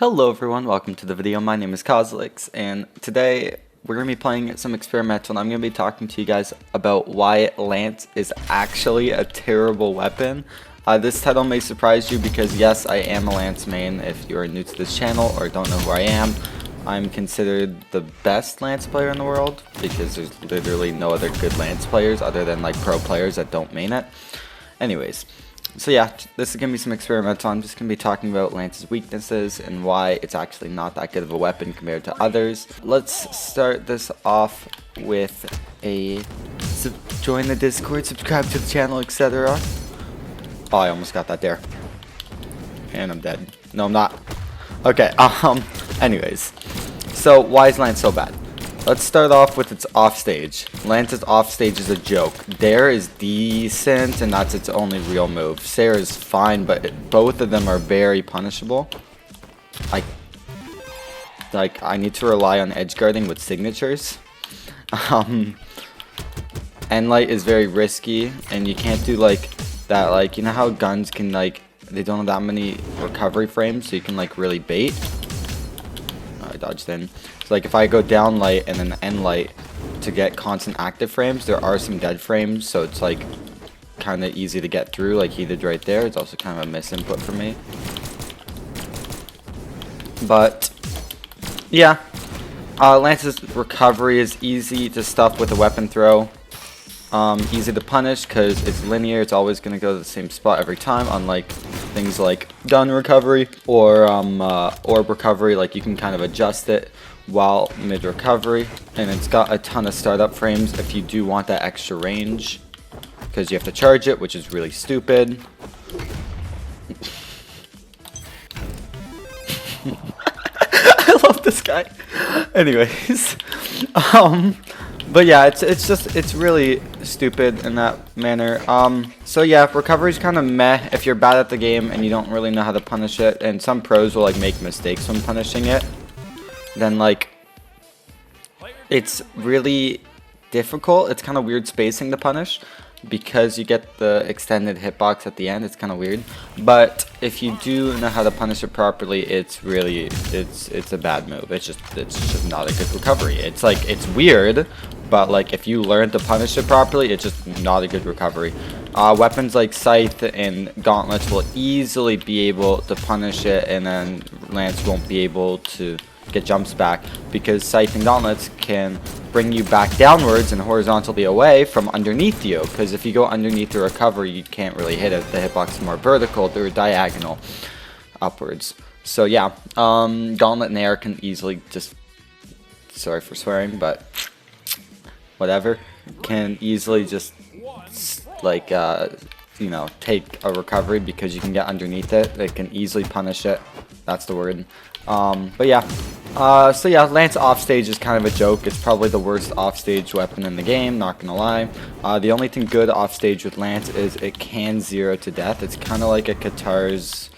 Hello everyone, welcome to the video. My name is Cosolix, and today we're going to be playing some experimental, and I'm going to be talking to you guys about why Lance is actually a terrible weapon. This title may surprise you because yes, I am a Lance main. If you are new to this channel or don't know who I am, I'm considered the best Lance player in the world because there's literally no other good Lance players other than like pro players that don't main it. Anyways. So yeah, this is going to be some experimental. I'm just going to be talking about Lance's weaknesses and why it's actually not that good of a weapon compared to others. Let's start this off with a join the Discord, subscribe to the channel, etc. Oh, I almost got that there. And I'm dead. No, I'm not. Okay, anyways. So, why is Lance so bad? Let's start off with its offstage. Lance's offstage is a joke. Dare is decent, and that's its only real move. Sarah is fine, but both of them are very punishable. I need to rely on edge guarding with signatures. Endlight is very risky, and you can't do like that. Like, you know how guns can they don't have that many recovery frames, so you can like really bait. Oh, I dodged in. So like if I go down light and then end light to get constant active frames, there are some dead frames, so it's like kind of easy to get through. Like he did right there. It's also kind of a misinput for me. But yeah, Lance's recovery is easy to stuff with a weapon throw. Easy to punish because it's linear. It's always going to go to the same spot every time, unlike things like gun recovery or orb recovery. Like you can kind of adjust it while mid recovery, and it's got a ton of startup frames if you do want that extra range, because you have to charge it, which is really stupid. I love this guy. Anyways, but yeah, it's really stupid in that manner. So yeah, recovery's kind of meh if you're bad at the game and you don't really know how to punish it, and some pros will like make mistakes when punishing it. Then like it's really difficult. It's kind of weird spacing to punish because you get the extended hitbox at the end. It's kind of weird, but if you do know how to punish it properly, it's a bad move. It's just not a good recovery. It's like, it's weird, but like if you learn to punish it properly, it's just not a good recovery. Weapons like Scythe and Gauntlets will easily be able to punish it, and then Lance won't be able to get jumps back because Scythe and Gauntlets can bring you back downwards and horizontally away from underneath you, because if you go underneath the recovery, you can't really hit it. The hitbox is more vertical, they're diagonal upwards. So yeah, Gauntlet and Air can easily just, sorry for swearing, but whatever, can easily just like you know, take a recovery because you can get underneath it. It can easily punish it. That's the word. But yeah, so yeah, Lance offstage is kind of a joke. It's probably the worst offstage weapon in the game, not gonna lie. The only thing good offstage with Lance is it can 0 to death. It's kind of like a Katar's,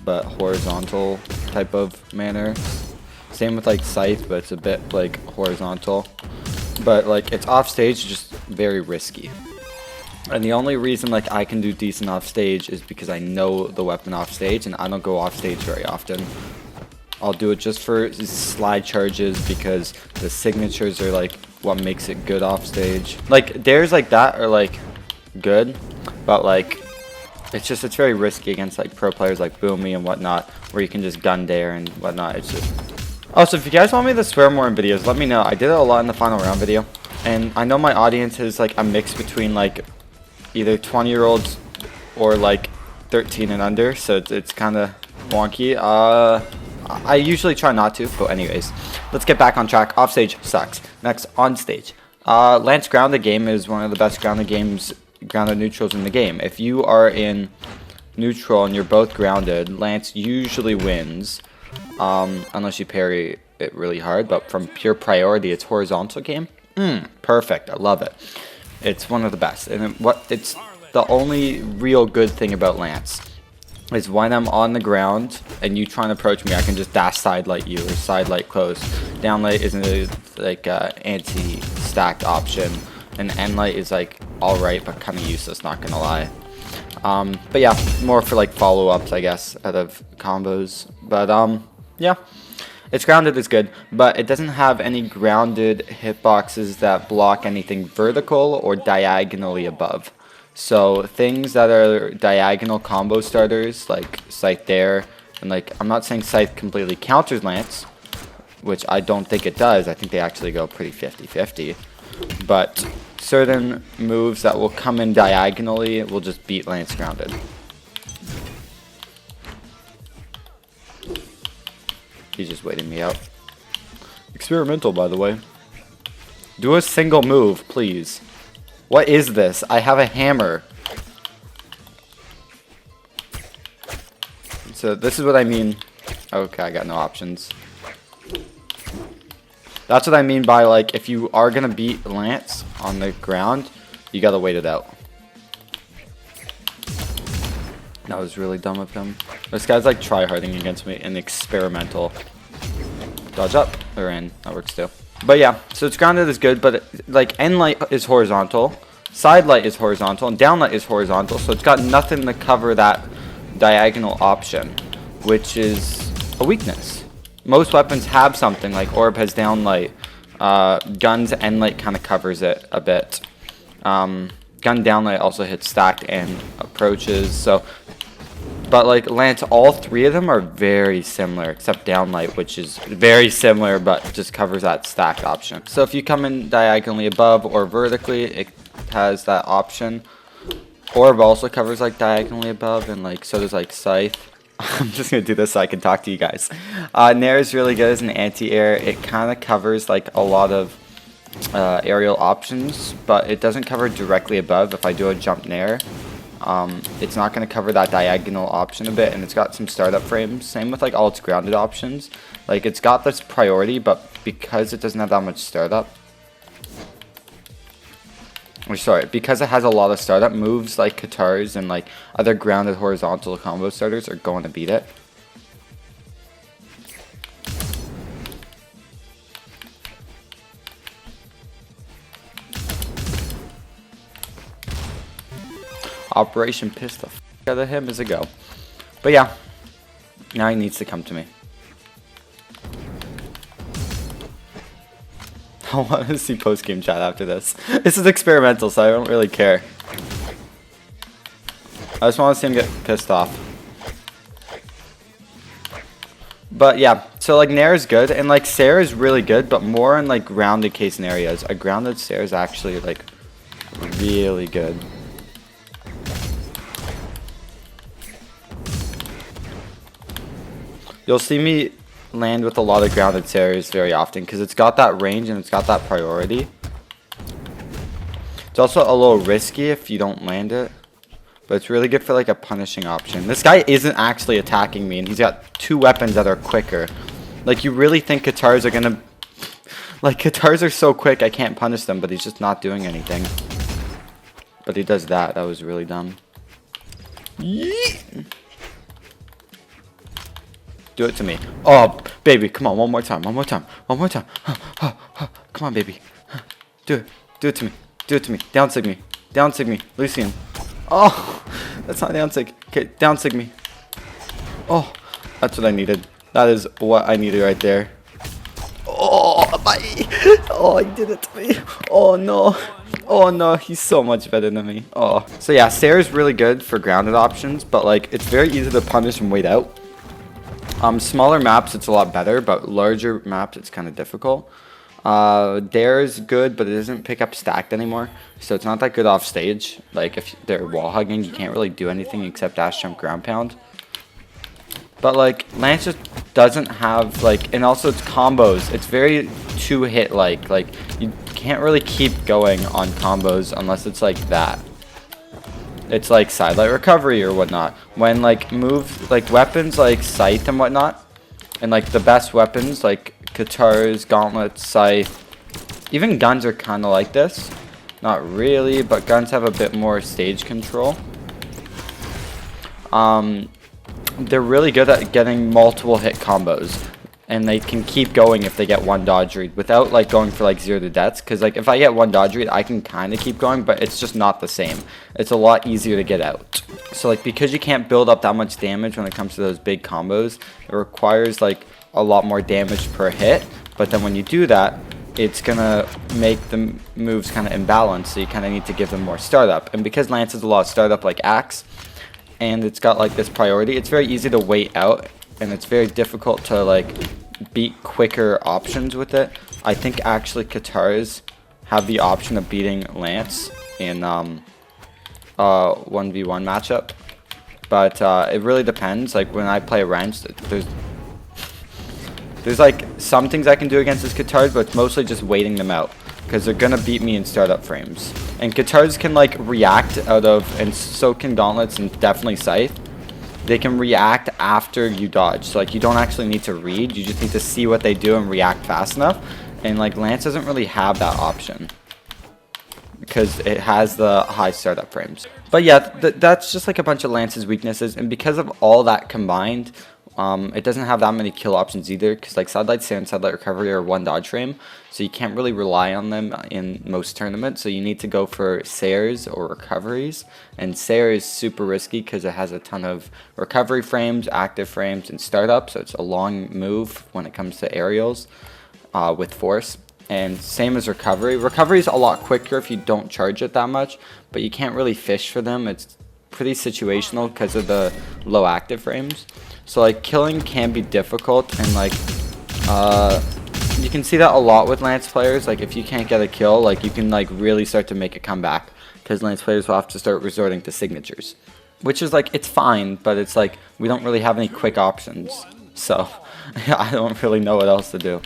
but horizontal type of manner. Same with like Scythe, but it's a bit like horizontal. But like its offstage is just very risky. And the only reason like I can do decent offstage is because I know the weapon offstage, and I don't go offstage very often. I'll do it just for slide charges because the signatures are like what makes it good offstage. Like dares like that are like good, but like it's very risky against like pro players like Boomy and whatnot, where you can just gun dare and whatnot. It's just. Also, if you guys want me to swear more in videos, let me know. I did it a lot in the final round video, and I know my audience is like a mix between like either 20-year-olds or like 13 and under, so it's kind of wonky. I usually try not to, but anyways, let's get back on track. Offstage sucks. Next, on stage. Lance grounded game is one of the best grounded neutrals in the game. If you are in neutral and you're both grounded, Lance usually wins, unless you parry it really hard. But from pure priority, it's horizontal game. Perfect. I love it. It's one of the best, and it's the only real good thing about Lance. Is when I'm on the ground and you try and approach me, I can just dash side light you or side light close. Down light isn't a, like anti-stacked option, and end light is like alright but kind of useless, not gonna lie. But yeah, more for like follow-ups, I guess, out of combos. But yeah. Its grounded is good, but it doesn't have any grounded hitboxes that block anything vertical or diagonally above. So things that are diagonal combo starters, like Scythe there, and like, I'm not saying Scythe completely counters Lance, which I don't think it does. I think they actually go pretty 50-50. But certain moves that will come in diagonally will just beat Lance grounded. He's just waiting me out. Experimental, by the way. Do a single move, please. What is this? I have a hammer. So this is what I mean. Okay, I got no options. That's what I mean by, like, if you are gonna beat Lance on the ground, you gotta wait it out. That was really dumb of him. This guy's like tryharding against me in experimental. Dodge up or in. That works too. But yeah, so it's grounded is good, but like end light is horizontal, side light is horizontal, and down light is horizontal. So it's got nothing to cover that diagonal option, which is a weakness. Most weapons have something, like Orb has down light. Guns end light kind of covers it a bit. Gun downlight also hits stacked and approaches. So, but like Lance, all three of them are very similar, except downlight, which is very similar, but just covers that stacked option. So if you come in diagonally above or vertically, it has that option. Orb also covers like diagonally above, and like so does like Scythe. I'm just gonna do this so I can talk to you guys. Nair is really good as an anti-air. It kind of covers like a lot of aerial options, but it doesn't cover directly above. If I do a jump Nair, it's not going to cover that diagonal option a bit, and it's got some startup frames. Same with like all its grounded options. Like it's got this priority, but because it doesn't have that much startup, or sorry, because it has a lot of startup moves, like Katars and like other grounded horizontal combo starters are going to beat it. Operation piss the f out of him as a go. But yeah, now he needs to come to me. I want to see post-game chat after this. This is experimental, so I don't really care. I just want to see him get pissed off. But yeah, so like Nair is good, and like Sarah is really good, but more in like grounded case scenarios. A grounded Sarah is actually like really good. You'll see me land with a lot of grounded Sarahs very often because it's got that range and it's got that priority. It's also a little risky if you don't land it, but it's really good for like a punishing option. This guy isn't actually attacking me, and he's got two weapons that are quicker. Like, you really think Katars are gonna... Like, Katars are so quick I can't punish them, but he's just not doing anything. But he does that. That was really dumb. Yeet. Do it to me. Oh, baby, come on, one more time, one more time, one more time. Come on, baby. Do it. Do it to me. Do it to me. Down sig me. Down sig me. Lucian. Oh, that's not down sig. Okay, down sig me. Oh, that's what I needed. That is what I needed right there. Oh, bye. Oh, he did it to me. Oh, no. Oh, no, he's so much better than me. Oh. So, yeah, Sarah's really good for grounded options, but, like, it's very easy to punish and wait out. Smaller maps, it's a lot better, but larger maps, it's kind of difficult. Dare is good, but it doesn't pick up stacked anymore, so it's not that good off stage. Like, if they're wall hugging, you can't really do anything except dash jump ground pound. But, like, Lance just doesn't have, like, and also it's combos. It's very two-hit-like. Like, you can't really keep going on combos unless it's like that. It's like sidelight recovery or whatnot. When like moves, like weapons like Scythe and whatnot, and like the best weapons like Katars, Gauntlets, Scythe, even guns are kind of like this. Not really, but guns have a bit more stage control. They're really good at getting multiple hit combos, and they can keep going if they get one dodge read without like going for like 0 to deaths. Because like if I get one dodge read, I can kind of keep going, but it's just not the same. It's a lot easier to get out. So like because you can't build up that much damage when it comes to those big combos, it requires like a lot more damage per hit, but then when you do that, it's gonna make the moves kind of imbalanced, so you kind of need to give them more startup. And because Lance has a lot of startup like Axe, and it's got like this priority, it's very easy to wait out, and it's very difficult to like beat quicker options with it. I think actually Katars have the option of beating Lance in 1v1 matchup, but it really depends. Like when I play ranked, there's like some things I can do against this Katars, but it's mostly just waiting them out, because they're gonna beat me in startup frames. And Katars can like react out of, and so can Gauntlets and definitely Scythe. They can react after you dodge, so like you don't actually need to read, you just need to see what they do and react fast enough. And like Lance doesn't really have that option, because it has the high startup frames. But yeah, that's just like a bunch of Lance's weaknesses, and because of all that combined, it doesn't have that many kill options either, because like Sidelight Stare and Sidelight Recovery are one dodge frame, so you can't really rely on them in most tournaments, so you need to go for Sares or Recoveries, and Sare is super risky because it has a ton of recovery frames, active frames, and startup, so it's a long move when it comes to aerials with force. And same as Recovery. Recovery is a lot quicker if you don't charge it that much, but you can't really fish for them. It's pretty situational because of the low active frames. So like killing can be difficult, and like you can see that a lot with Lance players. Like if you can't get a kill, like you can like really start to make a comeback, because Lance players will have to start resorting to signatures, which is like, it's fine, but it's like we don't really have any quick options, so I don't really know what else to do.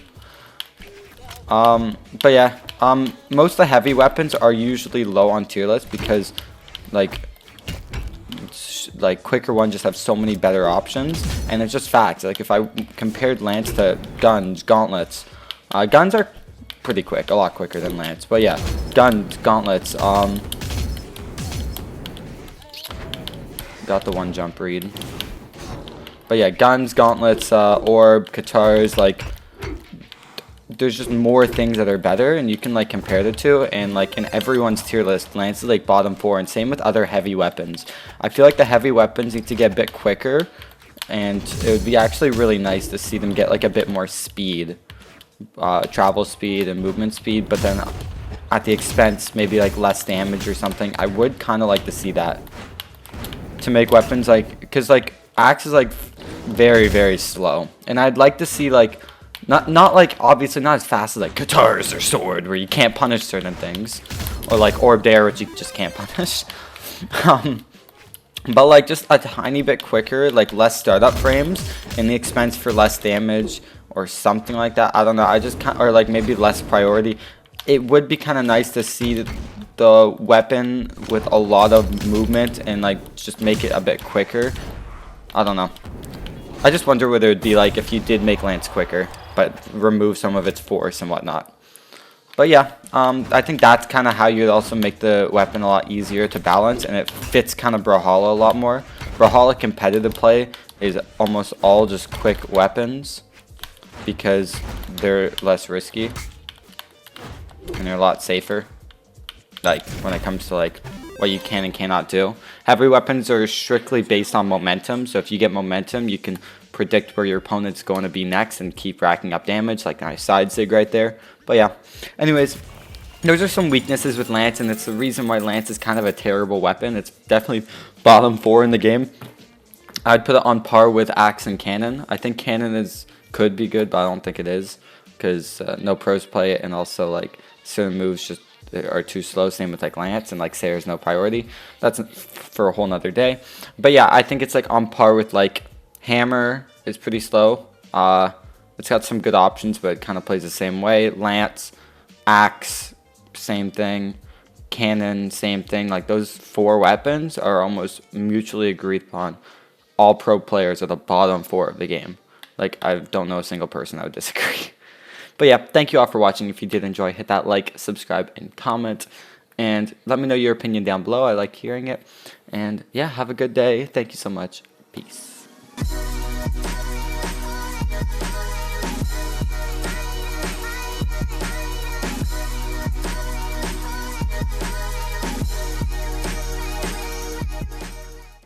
But yeah, most of the heavy weapons are usually low on tier list, because like quicker ones just have so many better options, and it's just facts. Like if I compared Lance to guns, gauntlets, guns are pretty quick, a lot quicker than Lance, but yeah, guns, gauntlets, got the one jump read, but yeah, guns, gauntlets, orb, Katars, like there's just more things that are better, and you can like compare the two. And like in everyone's tier list, Lance is like bottom 4, and same with other heavy weapons. I feel like the heavy weapons need to get a bit quicker, and it would be actually really nice to see them get like a bit more speed, travel speed and movement speed, but then at the expense maybe like less damage or something. I would kind of like to see that, to make weapons like, because like Axe is like very, very slow, and I'd like to see like not like, obviously not as fast as like Katars or Sword, where you can't punish certain things, or like Orb Dare, which you just can't punish. But like just a tiny bit quicker, like less startup frames, and the expense for less damage or something like that. I don't know. I just can't, or like maybe less priority. It would be kind of nice to see the weapon with a lot of movement and like just make it a bit quicker. I don't know. I just wonder what it would be like if you did make Lance quicker, but remove some of its force and whatnot. But yeah, I think that's kind of how you'd also make the weapon a lot easier to balance, and it fits kind of Brawlhalla a lot more. Brawlhalla competitive play is almost all just quick weapons, because they're less risky, and they're a lot safer, like when it comes to like what you can and cannot do. Heavy weapons are strictly based on momentum, so if you get momentum, you can predict where your opponent's going to be next and keep racking up damage, like a side sig right there. But yeah, anyways, those are some weaknesses with Lance, and it's the reason why Lance is kind of a terrible weapon. It's definitely bottom 4 in the game. I'd put it on par with Axe and Cannon. I think Cannon could be good, but I don't think it is, because no pros play it, and also like certain moves just are too slow. Same with like Lance, and like Sare's no priority. That's for a whole nother day. But yeah, I think it's like on par with like Hammer is pretty slow. It's got some good options, but it kind of plays the same way. Lance, Axe, same thing. Cannon, same thing. Like those 4 weapons are almost mutually agreed upon. All pro players are the bottom 4 of the game. Like I don't know a single person that would disagree. But yeah, thank you all for watching. If you did enjoy, hit that like, subscribe, and comment. And let me know your opinion down below. I like hearing it. And yeah, have a good day. Thank you so much. Peace.